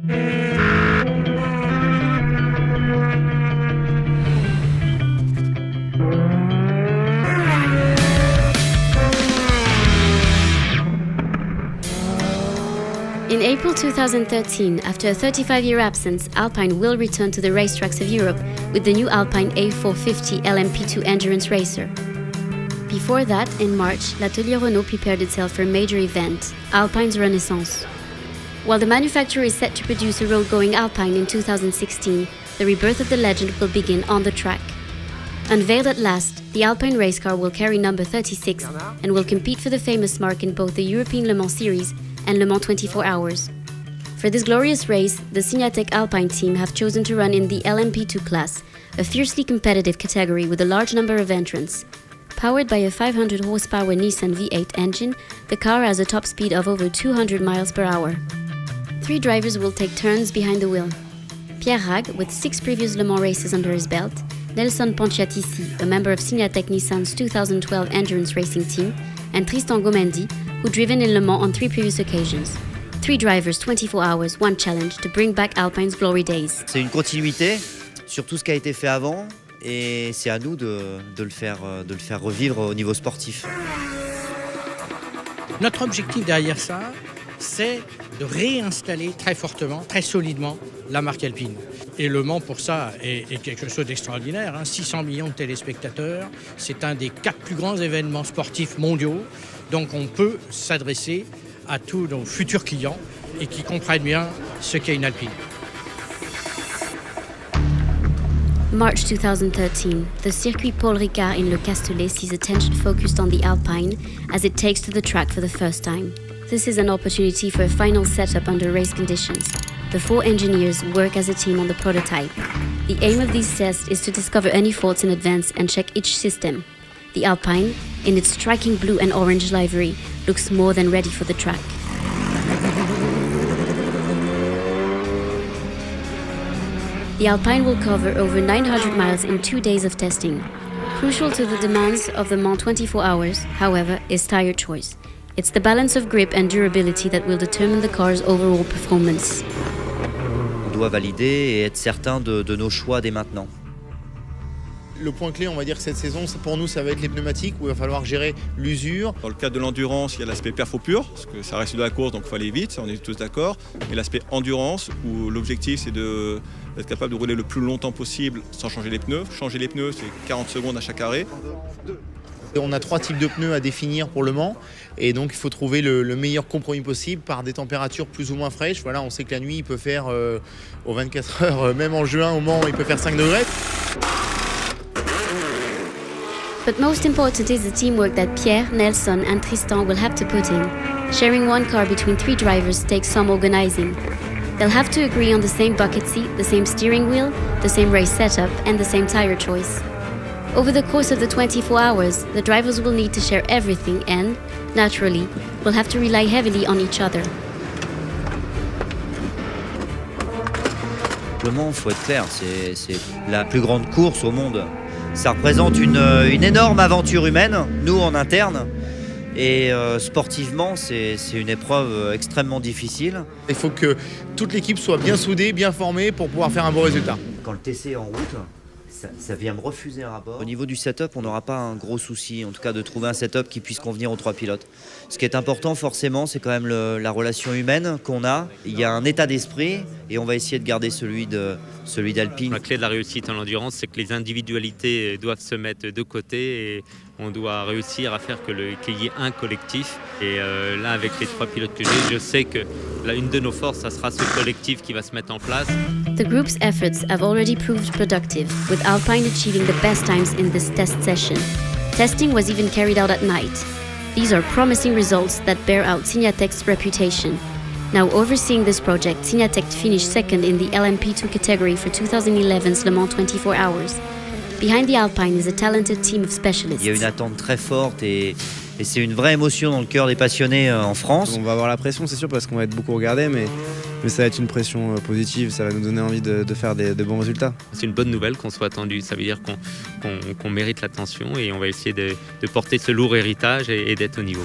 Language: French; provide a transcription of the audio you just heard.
In April 2013, after a 35-year absence, Alpine will return to the racetracks of Europe with the new Alpine A450 LMP2 endurance racer. Before that, in March, l'Atelier Renault prepared itself for a major event, Alpine's Renaissance. While the manufacturer is set to produce a road-going Alpine in 2016, the rebirth of the legend will begin on the track. Unveiled at last, the Alpine race car will carry number 36 and will compete for the famous mark in both the European Le Mans Series and Le Mans 24 Hours. For this glorious race, the Signatec Alpine team have chosen to run in the LMP2 class, a fiercely competitive category with a large number of entrants. Powered by a 500 horsepower Nissan V8 engine, the car has a top speed of over 200 miles per hour. 3 drivers will take turns behind the wheel. Pierre Rag, with 6 previous Le Mans races under his belt, Nelson Pontiatici, a member of Signatec Nissan's 2012 endurance racing team, and Tristan Gomendi, who'd driven in Le Mans on 3 previous occasions. 3 drivers, 24 hours, 1 challenge to bring back Alpine's glory days. C'est une continuité sur tout ce qui a été fait avant et c'est à nous de le faire revivre au niveau sportif. Notre objectif derrière ça, c'est de réinstaller très fortement, très solidement la marque Alpine. Et Le Mans, pour ça, est quelque chose d'extraordinaire. 600 millions de téléspectateurs, c'est un des 4 plus grands événements sportifs mondiaux. Donc on peut s'adresser à tous nos futurs clients et qui comprennent bien ce qu'est une Alpine. March 2013, the circuit Paul Ricard in Le Castellet sees attention focused on the Alpine as it takes to the track for the first time. This is an opportunity for a final setup under race conditions. The 4 engineers work as a team on the prototype. The aim of these tests is to discover any faults in advance and check each system. The Alpine, in its striking blue and orange livery, looks more than ready for the track. The Alpine will cover over 900 miles in 2 days of testing. Crucial to the demands of the Mans 24 Hours, however, is tire choice. It's the balance of grip and durability that will determine the car's overall performance. On doit valider et être certain de nos choix dès maintenant. Le point clé, on va dire que cette saison, pour nous, ça va être les pneumatiques, où il va falloir gérer l'usure. Dans le cadre de l'endurance, il y a l'aspect perfo pur, parce que ça reste de la course, donc il faut aller vite, on est tous d'accord. Et l'aspect endurance, où l'objectif, c'est d'être capable de rouler le plus longtemps possible sans changer les pneus. Changer les pneus, c'est 40 secondes à chaque arrêt. On a 3 types de pneus à définir pour Le Mans, et donc il faut trouver le meilleur compromis possible par des températures plus ou moins fraîches. Voilà, on sait que la nuit, il peut faire aux 24 heures, même en juin au Mans, il peut faire 5 degrés. But most important is the teamwork that Pierre, Nelson and Tristan will have to put in. Sharing one car between 3 drivers takes some organizing. They'll have to agree on the same bucket seat, the same steering wheel, the same race setup and the same tire choice. Over the course of the 24 hours, the drivers will need to share everything and, naturally, will have to rely heavily on each other. Le Mans, il faut être clair, c'est la plus grande course au monde. Ça représente une énorme aventure humaine, nous en interne. Et sportivement, c'est une épreuve extrêmement difficile. Il faut que toute l'équipe soit bien soudée, bien formée pour pouvoir faire un bon résultat. Quand le TC est en route, ça vient me refuser un rapport. Au niveau du setup, on n'aura pas un gros souci, en tout cas de trouver un setup qui puisse convenir aux 3 pilotes. Ce qui est important forcément, c'est quand même la relation humaine qu'on a. Il y a un état d'esprit et on va essayer de garder celui d'Alpine. La clé de la réussite en endurance, c'est que les individualités doivent se mettre de côté et on doit réussir à faire qu'il y ait un collectif. Et là, avec les 3 pilotes que j'ai, je sais que une de nos forces, ça sera ce collectif qui va se mettre en place. The group's efforts have already proved productive, with Alpine achieving the best times in this test session. Testing was even carried out at night. These are promising results that bear out Signatec's reputation. Now overseeing this project, Signatec finished second in the LMP2 category for 2011's Le Mans 24 Hours. Behind the Alpine is a talented team of specialists. Il y a une attente très forte et c'est une vraie émotion dans le cœur des passionnés en France. On va avoir la pression, c'est sûr, parce qu'on va être beaucoup regardé, mais ça va être une pression positive, ça va nous donner envie de faire de bons résultats. C'est une bonne nouvelle qu'on soit attendu, ça veut dire qu'on mérite l'attention et on va essayer de porter ce lourd héritage et d'être au niveau.